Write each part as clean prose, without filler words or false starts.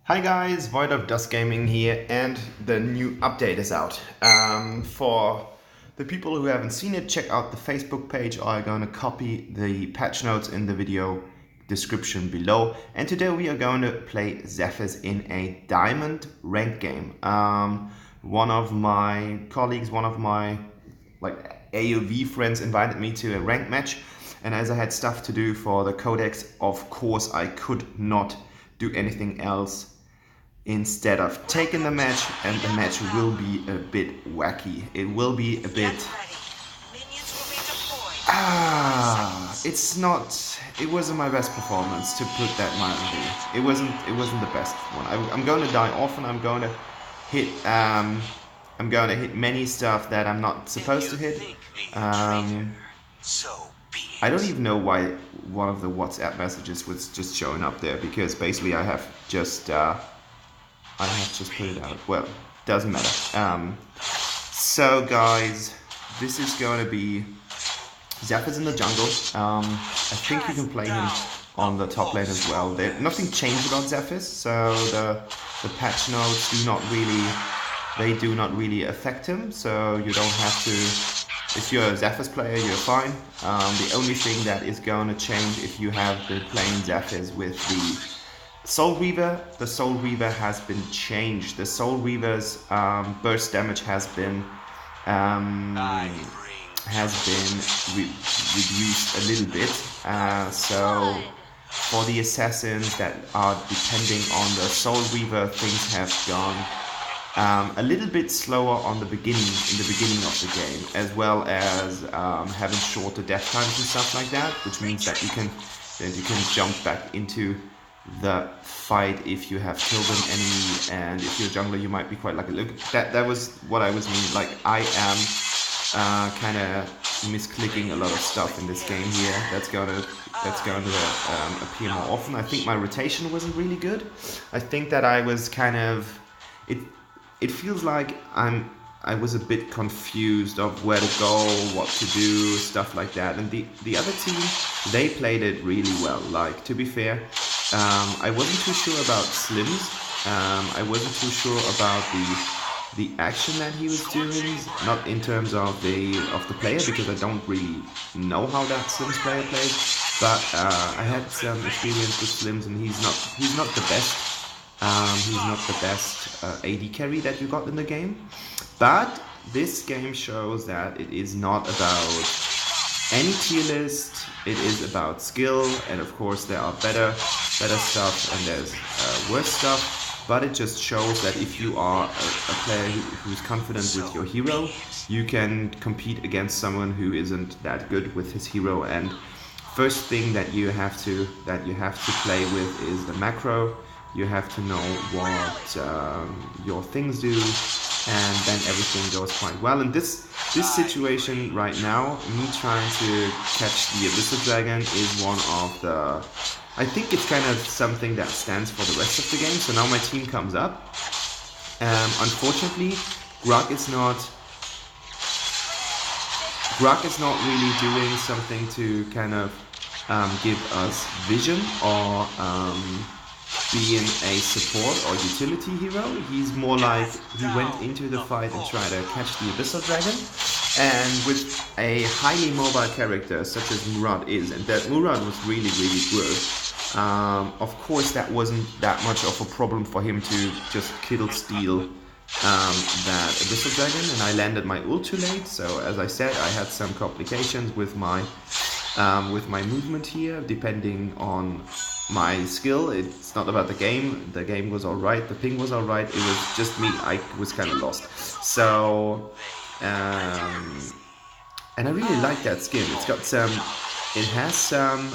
Hi guys, Void of Dust Gaming here, and the new update is out. For the people who haven't seen it, check out the Facebook page, or I'm gonna copy the patch notes in the video description below. And today we are going to play Zephys in a diamond rank game. One of my colleagues, one of my AoV friends invited me to a rank match, and as I had stuff to do for the codex, of course I could not do anything else instead of taking the match, and the match will be a bit wacky. It will be a bit it wasn't my best performance, to put that mildly. It wasn't the best one. I'm going to die often. I'm going to hit many stuff that I'm not supposed to hit. I don't even know why one of the WhatsApp messages was just showing up there, because basically I have just put it out. Well, doesn't matter. So guys, this is going to be Zephys in the jungle. I think you can play him on the top lane as well. Nothing changed about Zephys, so the patch notes do not really affect him. So you don't have to. If you're a Zephys player, you're fine. The only thing that is going to change if you have been playing Zephys with the Soul Reaver, the Soul Reaver has been changed. The Soul Reaver's burst damage has been reduced a little bit. So for the assassins that are depending on the Soul Reaver, things have gone a little bit slower in the beginning of the game, as well as having shorter death times and stuff like that, which means that you can jump back into the fight if you have killed an enemy, and if you're a jungler you might be quite lucky. Look, that was what I was meaning. Like, I am kind of misclicking a lot of stuff in this game here. That's going to appear more often. I think my rotation wasn't really good. I think that I was kind of it feels like I was a bit confused of where to go, what to do, stuff like that. And the other team, they played it really well. Like, to be fair, I wasn't too sure about SLIMZ. I wasn't too sure about the action that he was doing, not in terms of the player, because I don't really know how that SLIMZ player plays. But I had some experience with SLIMZ, and he's not the best. He's not the best AD carry that you got in the game. But this game shows that it is not about any tier list. It is about skill, and of course there are better stuff and there's worse stuff. But it just shows that if you are a player who's confident with your hero, you can compete against someone who isn't that good with his hero. And first thing that you have to play with is the macro. You have to know what your things do, and then everything goes quite well. And this situation right now, me trying to catch the Abyssal Dragon, is one of the... I think it's kind of something that stands for the rest of the game. So now my team comes up. Unfortunately, Grug is not really doing something to kind of give us vision or being a support or utility hero. He's more like, he went into the fight and tried to catch the Abyssal Dragon. And with a highly mobile character such as Murad is, and that Murad was really, really good, of course that wasn't that much of a problem for him to just steal that Abyssal Dragon, and I landed my ult too late. So as I said, I had some complications with my movement here, depending on my skill. It's not about the game. The game was alright, the ping was alright, it was just me. I was kind of lost. So and I really like that skin. It has some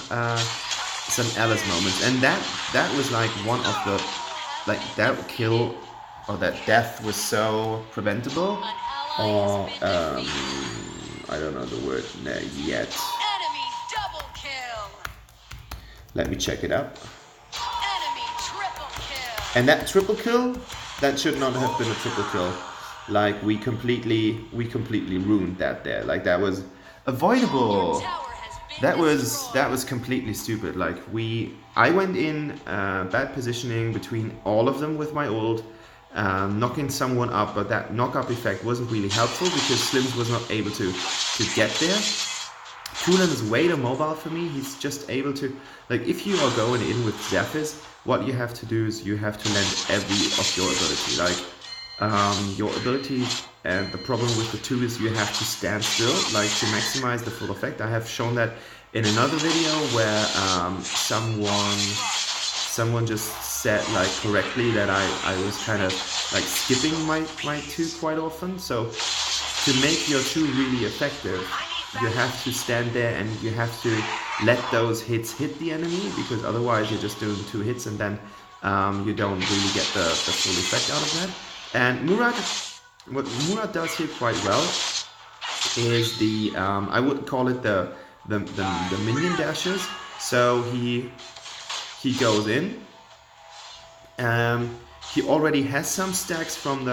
Alice moments, and that was like one of the, like, that kill or that death was so preventable, or I don't know the word yet. Let me check it out. And that triple kill, that should not have been a triple kill. Like, we completely ruined that there. Like, that was avoidable. That was completely stupid. Like I went in bad positioning between all of them with my ult, knocking someone up, but that knock-up effect wasn't really helpful because SLIMZ was not able to get there. Kulan is way too mobile for me. He's just able to, like, if you are going in with Zephys, what you have to do is you have to land every of your ability. Like, your ability, and the problem with the two is you have to stand still, like, to maximize the full effect. I have shown that in another video where someone just said, like, correctly that I was kind of like skipping my two quite often. So to make your two really effective, you have to stand there and you have to let those hits hit the enemy, because otherwise you're just doing two hits and then you don't really get the full effect out of that. And what Murad does here quite well is the I would call it the minion dashes. So he goes in. He already has some stacks from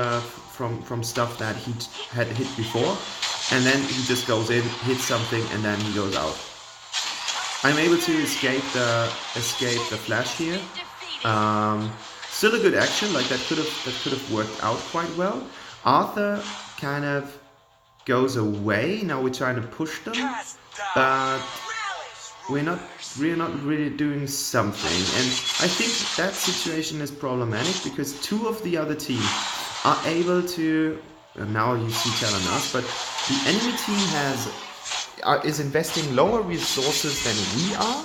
stuff that he had hit before. And then he just goes in, hits something, and then he goes out. I'm able to escape the flash here. Still a good action, like that could have worked out quite well. Arthur kind of goes away. Now we're trying to push them, but we're not really doing something. And I think that situation is problematic because two of the other team are able to. And now you see Telenas, but the enemy team is investing lower resources than we are,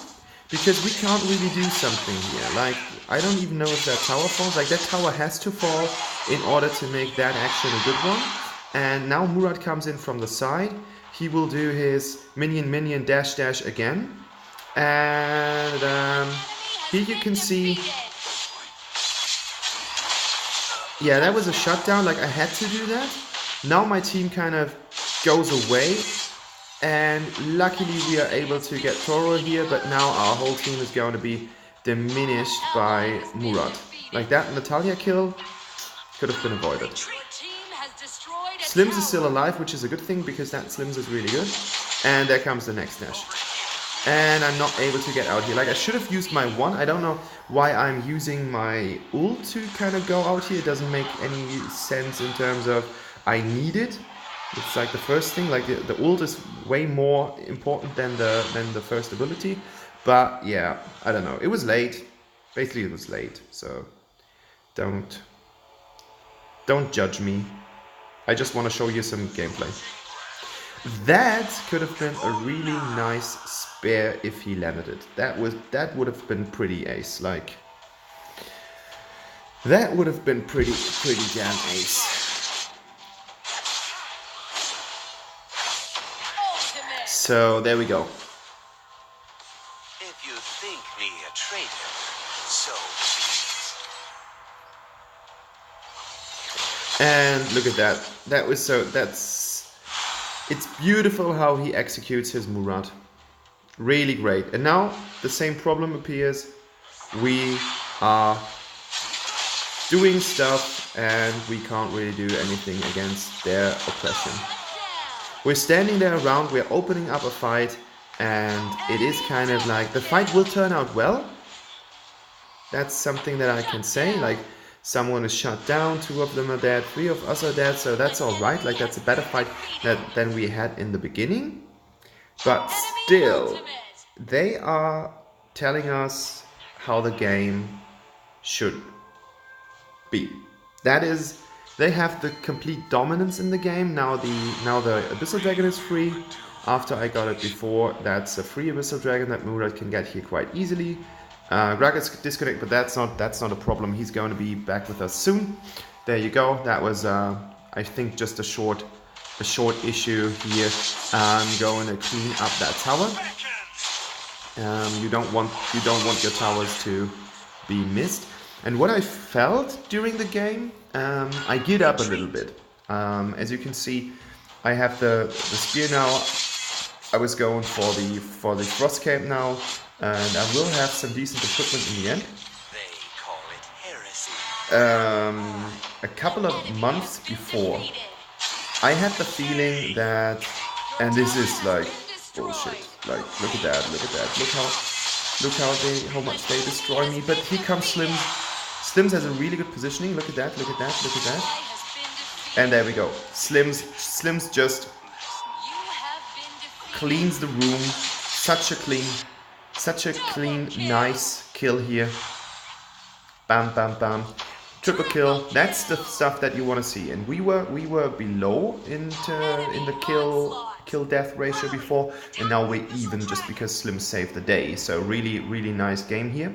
because we can't really do something here. Like, I don't even know if that tower falls. Like, that tower has to fall in order to make that action a good one. And now Murad comes in from the side. He will do his minion dash again. And here you can see. Yeah, that was a shutdown, like I had to do that. Now my team kind of goes away, and luckily we are able to get Toro here, but now our whole team is going to be diminished by Murad. Like, that Natalia kill could have been avoided. SLIMZ is still alive, which is a good thing because that SLIMZ is really good. And there comes the next dash. And I'm not able to get out here. Like, I should have used my one. I don't know why I'm using my ult to kind of go out here. It doesn't make any sense in terms of I need it. It's like the first thing. Like, the ult is way more important than the first ability. But yeah, I don't know. It was late. Basically, it was late. So don't judge me. I just want to show you some gameplay. That could have been a really nice spare if he landed it. That would have been pretty ace. Like, that would have been pretty damn ace. So there we go. If you think me a traitor, so be it. And look at that. It's beautiful how he executes his Murad. Really great. And now the same problem appears. We are doing stuff and we can't really do anything against their oppression. We're standing there around, we're opening up a fight, and it is kind of like the fight will turn out well. That's something that I can say. Like, someone is shut down, 2 of them are dead, 3 of us are dead, so that's alright. Like, that's a better fight than we had in the beginning. But still, they are telling us how the game should be. That is, they have the complete dominance in the game. Now the Abyssal Dragon is free. After I got it before, that's a free Abyssal Dragon that Murad can get here quite easily. Greg is disconnected, but that's not a problem. He's going to be back with us soon. There you go. That was I think just a short issue here. I'm going to clean up that tower. You don't want your towers to be missed. And what I felt during the game, I geared up a little bit. As you can see, I have the spear now. I was going for the frost camp now, and I will have some decent equipment in the end. They call it heresy. A couple of months before, I had the feeling that, and this is like bullshit, Like, look at that, look at that. How much they destroy me. But here comes SLIMZ. SLIMZ has a really good positioning. Look at that, look at that, look at that. And there we go. SLIMZ just cleans the room. Such a clean, nice kill here. Bam, bam, bam. Triple kill. That's the stuff that you want to see. And we were below in the kill death ratio before, and now we're even just because SLIMZ saved the day. So really nice game here.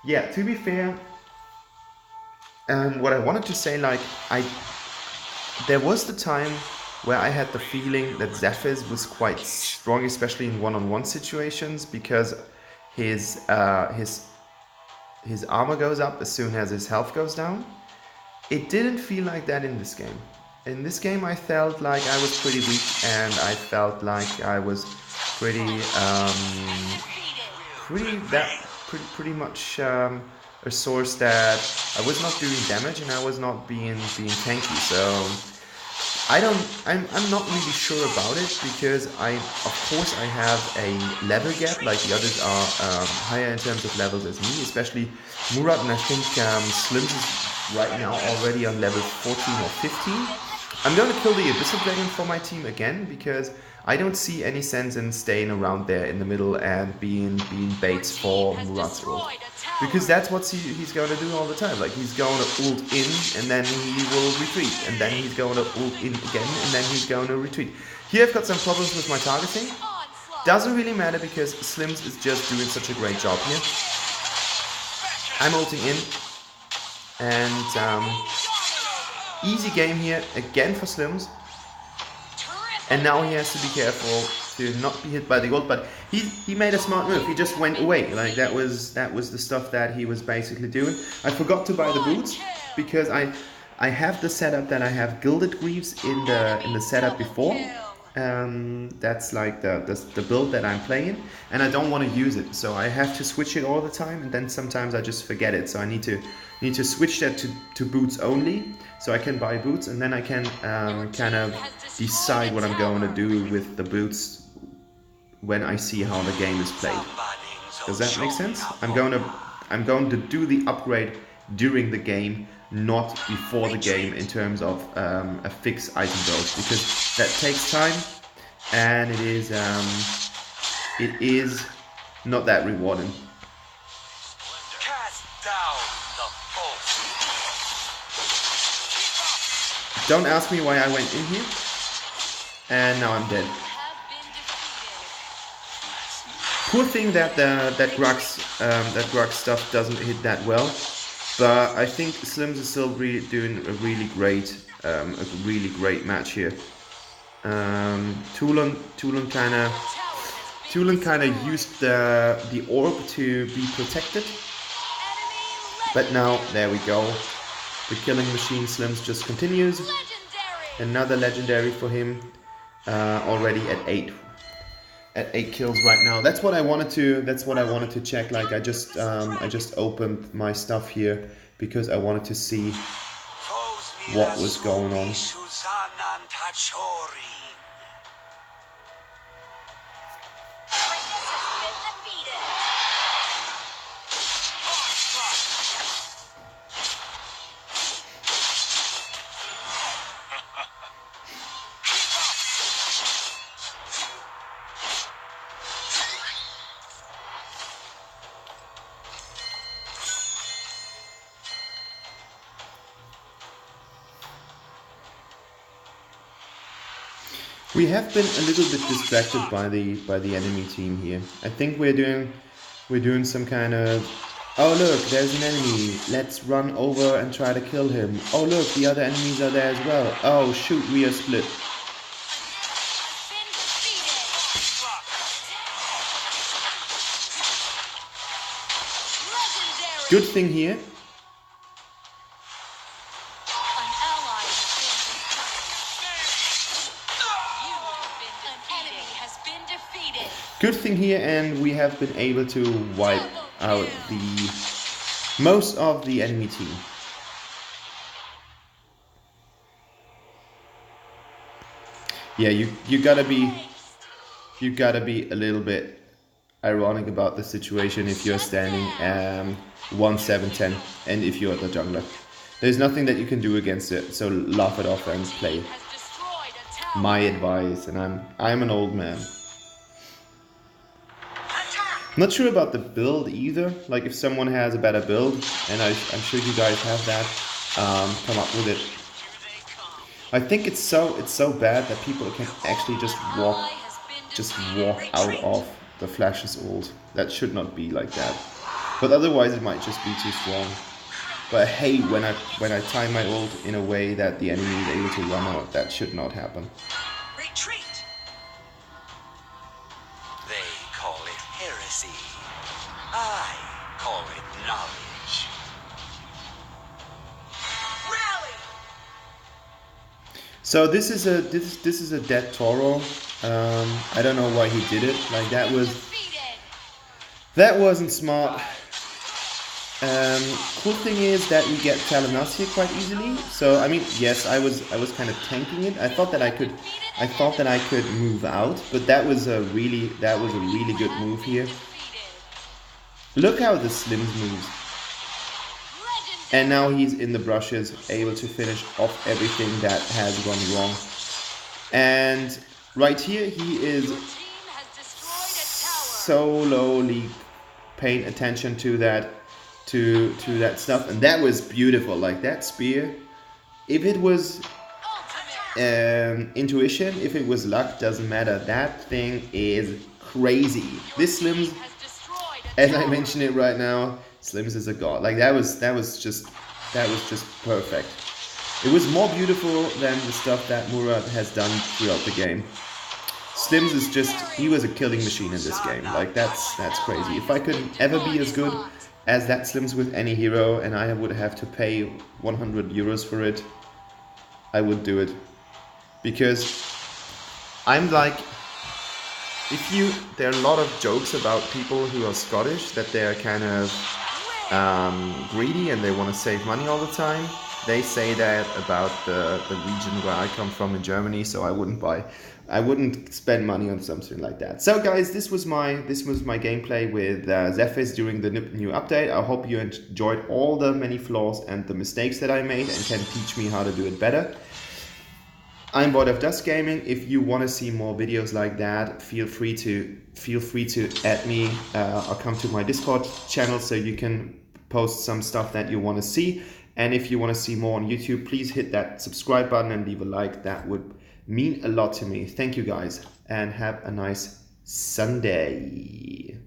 Yeah, to be fair, what I wanted to say, like, there was the time where I had the feeling that Zephys was quite strong, especially in one-on-one situations, because his armor goes up as soon as his health goes down. It didn't feel like that in this game. In this game, I felt like I was pretty weak, and I felt like I was pretty much a source that I was not doing damage and I was not being tanky. So I'm not really sure about it, because of course I have a level gap, like the others are higher in terms of levels as me, especially Murat, and I think SLIMZ is right now already on level 14 or 15. I'm going to kill the Abyssal Dragon for my team again, because I don't see any sense in staying around there in the middle and being baits for Murat's ult. Because that's what he's going to do all the time. Like, he's going to ult in and then he will retreat. And then he's going to ult in again and then he's going to retreat. Here I've got some problems with my targeting. Doesn't really matter because SLIMZ is just doing such a great job here. I'm ulting in. And easy game here again for SLIMZ. And now he has to be careful to not be hit by the ult, but he made a smart move. He just went away. Like, that was the stuff that he was basically doing. I forgot to buy the boots because I have the setup that I have Gilded Greaves in the setup before. That's like the build that I'm playing, and I don't want to use it, so I have to switch it all the time, and then sometimes I just forget it. So I need to switch that to boots only, so I can buy boots, and then I can kind of decide what I'm going to do with the boots when I see how the game is played. Does that make sense? I'm going to do the upgrade during the game, not before the game, in terms of a fixed item build, because that takes time and it is not that rewarding. Don't ask me why I went in here, and now I'm dead. Poor thing that that Grux stuff doesn't hit that well, but I think SLIMZ is still doing a really great match here. Toulon kind of used the orb to be protected, but now there we go. The killing machine SLIMZ just continues. Another legendary for him, already at 8 kills right now. That's what I wanted to check. Like, I just opened my stuff here because I wanted to see what was going on. We have been a little bit distracted by the enemy team here. I think we're doing some kind of, oh look, there's an enemy, let's run over and try to kill him. Oh look, the other enemies are there as well. Oh shoot, we are split. Good thing here. Good thing here, and we have been able to wipe out most of the enemy team. yeah, you gotta be a little bit ironic about the situation if you're standing 1-7-10 and if you're the jungler. There's nothing that you can do against it, so laugh it off and play. My advice, and I'm an old man. Not sure about the build either. Like if someone has a better build, and I'm sure you guys have that, come up with it. I think it's so bad that people can actually just walk out of the Flash's ult. That should not be like that. But otherwise it might just be too strong. But I hate when I time my ult in a way that the enemy is able to run out. That should not happen. Retreat. They call it heresy. I call it knowledge. Rally. So this is a dead Toro. I don't know why he did it. Like that wasn't smart. Cool thing is that we get Talanas here quite easily. So I mean, yes, I was kind of tanking it. I thought that I could move out, but that was a really good move here. Look how the SLIMZ moves. And now he's in the brushes, able to finish off everything that has gone wrong. And right here he is solely paying attention to that stuff, and that was beautiful. Like that spear, if it was intuition, if it was luck, doesn't matter. That thing is crazy. This SLIMZ, as I mention it right now, SLIMZ is a god. Like that was just perfect. It was more beautiful than the stuff that Murad has done throughout the game. SLIMZ is just, he was a killing machine in this game. Like that's crazy. If I could ever be as good as that SLIMZ with any hero and I would have to pay 100 euros for it, I would do it. Because I'm like, there are a lot of jokes about people who are Scottish, that they're kind of greedy and they want to save money all the time. They say that about the region where I come from in Germany, so I wouldn't spend money on something like that. So guys, this was my gameplay with Zephys during the new update. I hope you enjoyed all the many flaws and the mistakes that I made and can teach me how to do it better. I'm Void of Dust Gaming. If you want to see more videos like that, feel free to add me or come to my Discord channel so you can post some stuff that you want to see. And if you want to see more on YouTube, please hit that subscribe button and leave a like. That would mean a lot to me. Thank you guys, and have a nice Sunday.